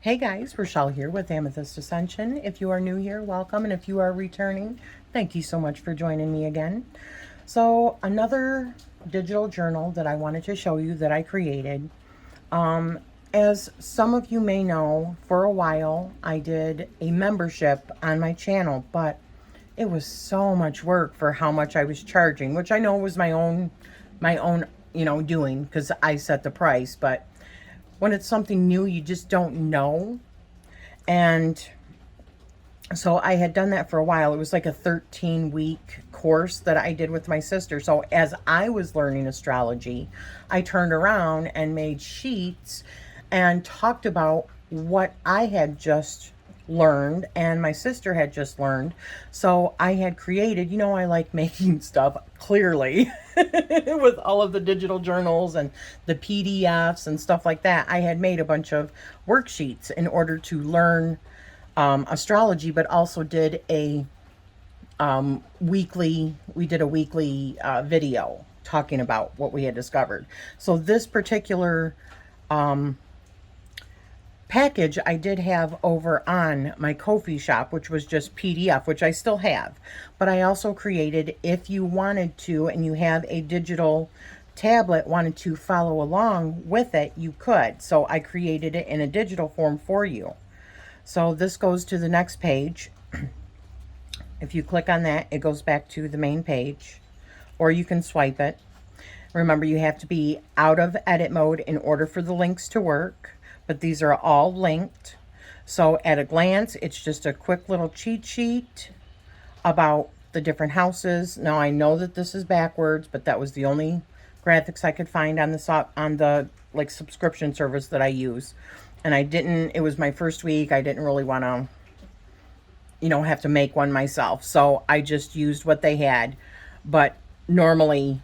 Hey guys, Rachele here with Amethyst Ascension. If you are new here, welcome. And if you are returning, thank you so much for joining me again. So another digital journal that I wanted to show you that I created. As some of you may know, for a while I did a membership on my channel, but it was so much work for how much I was charging, which I know was my own, doing because I set the price, but when it's something new, you just don't know. And so I had done that for a while. It was like a 13-week course that I did with my sister. So as I was learning astrology, I turned around and made sheets and talked about what I had just learned and my sister had just learned. So I had created, I like making stuff clearly with all of the digital journals and the PDFs and stuff like that. I had made a bunch of worksheets in order to learn astrology, but also did a weekly video talking about what we had discovered. So this particular package I did have over on my Ko-fi shop, which was just PDF, which I still have. But I also created, if you wanted to, and you have a digital tablet, wanted to follow along with it, you could. So I created it in a digital form for you. So this goes to the next page. If you click on that, it goes back to the main page, or you can swipe it. Remember, you have to be out of edit mode in order for the links to work. But these are all linked. So at a glance, it's just a quick little cheat sheet about the different houses. Now I know that this is backwards, but that was the only graphics I could find on the like subscription service that I use. And it was my first week. I didn't really want to, have to make one myself. So I just used what they had. But normally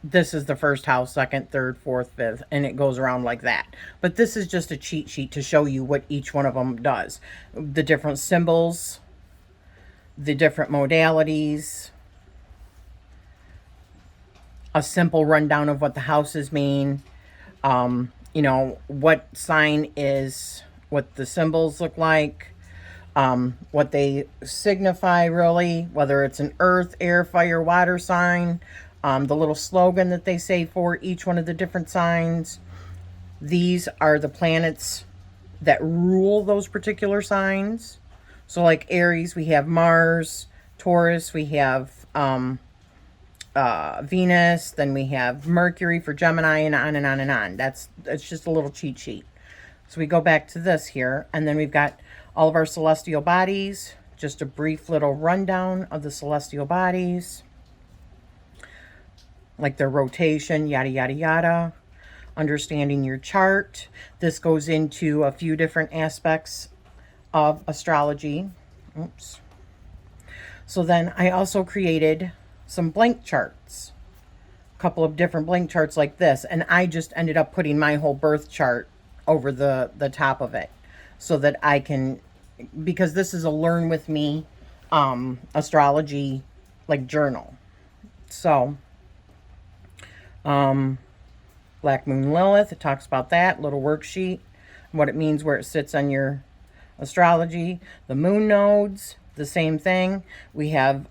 this is the first house, second, third, fourth, fifth, and it goes around like that. But this is just a cheat sheet to show you what each one of them does. The different symbols, the different modalities, a simple rundown of what the houses mean, what sign is, what the symbols look like, what they signify really, whether it's an earth, air, fire, water sign, the little slogan that they say for each one of the different signs. These are the planets that rule those particular signs. So like Aries, we have Mars. Taurus, we have Venus. Then we have Mercury for Gemini, and on and on and on. It's just a little cheat sheet. So we go back to this here, and then we've got all of our celestial bodies. Just a brief little rundown of the celestial bodies, like their rotation, yada, yada, yada. Understanding your chart. This goes into a few different aspects of astrology. Oops. So then I also created some blank charts. A couple of different blank charts like this. And I just ended up putting my whole birth chart over the top of it. So that I can, because this is a learn with me astrology like journal. So Black Moon Lilith, it talks about that little worksheet, what it means, where it sits on your astrology. The moon nodes, the same thing. We have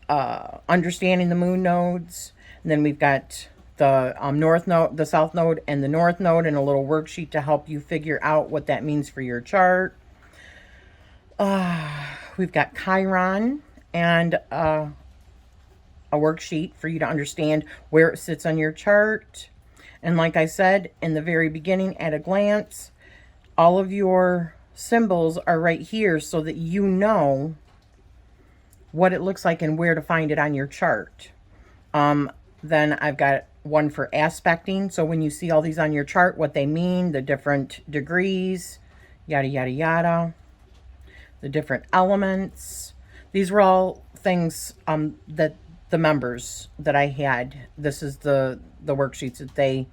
understanding the moon nodes, and then we've got the north node, the south node, and the north node, and a little worksheet to help you figure out what that means for your chart. We've got Chiron and a worksheet for you to understand where it sits on your chart. And like I said in the very beginning, at a glance, all of your symbols are right here so that you know what it looks like and where to find it on your chart. Then I've got one for aspecting. So when you see all these on your chart, what they mean, the different degrees, yada, yada, yada, the different elements. These were all things that the members that I had, this is the worksheets that they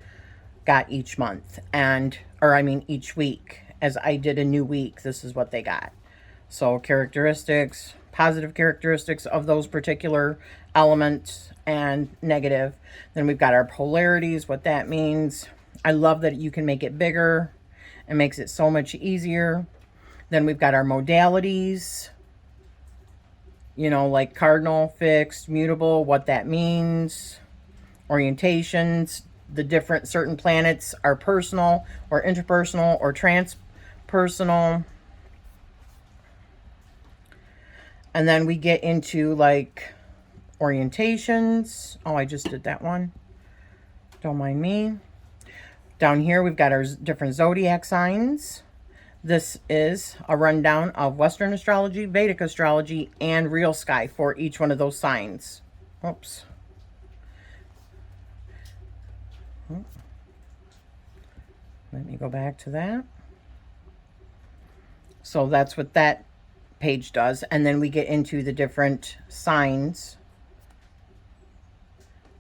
got each month, each week. As I did a new week, this is what they got. So characteristics, positive characteristics of those particular elements, and negative. Then we've got our polarities, what that means. I love that you can make it bigger It makes it so much easier. Then we've got our modalities, you know, like cardinal, fixed, mutable, what that means, orientations, the different certain planets are personal or interpersonal or transpersonal. And then we get into like orientations. Oh, I just did that one. Don't mind me. Down here, we've got our different zodiac signs. This is a rundown of Western astrology, Vedic astrology, and real sky for each one of those signs. Oops. Let me go back to that. So that's what that page does. And then we get into the different signs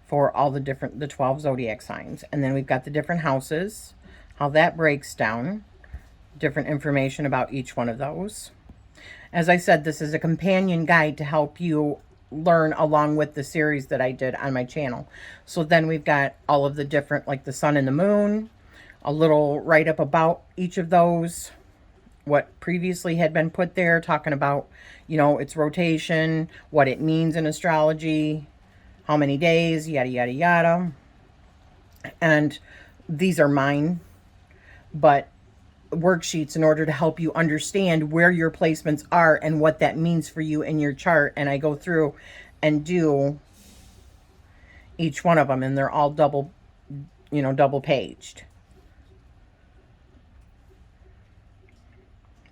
for all the 12 zodiac signs. And then we've got the different houses, how that breaks down, different information about each one of those. As I said, this is a companion guide to help you learn along with the series that I did on my channel. So then we've got all of the different, like the sun and the moon, a little write-up about each of those, what previously had been put there, talking about, you know, its rotation, what it means in astrology, how many days, yada, yada, yada. And these are mine, but worksheets in order to help you understand where your placements are and what that means for you in your chart. And I go through and do each one of them, and they're all double, you know, double paged.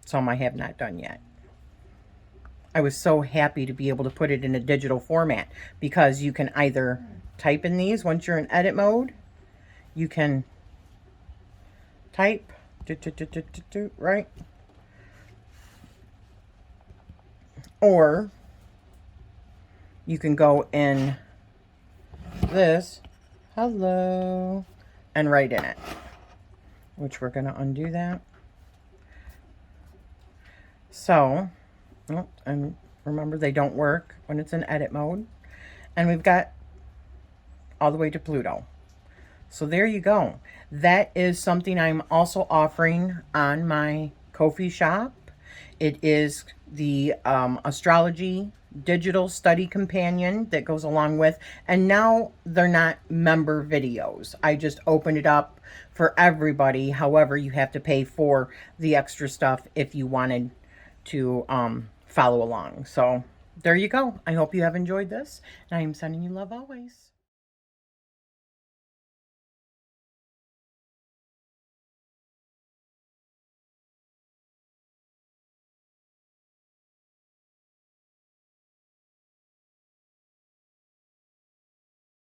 Some I have not done yet. I was so happy to be able to put it in a digital format, because you can either type in these once you're in edit mode. You can type, right? Or you can go in this, hello, and write in it, which we're going to undo that. So, and remember, they don't work when it's in edit mode. And we've got all the way to Pluto. So there you go. That is something I'm also offering on my Ko-fi shop. It is the astrology digital study companion that goes along with. And now they're not member videos. I just opened it up for everybody. However, you have to pay for the extra stuff if you wanted to follow along. So there you go. I hope you have enjoyed this, and I am sending you love always.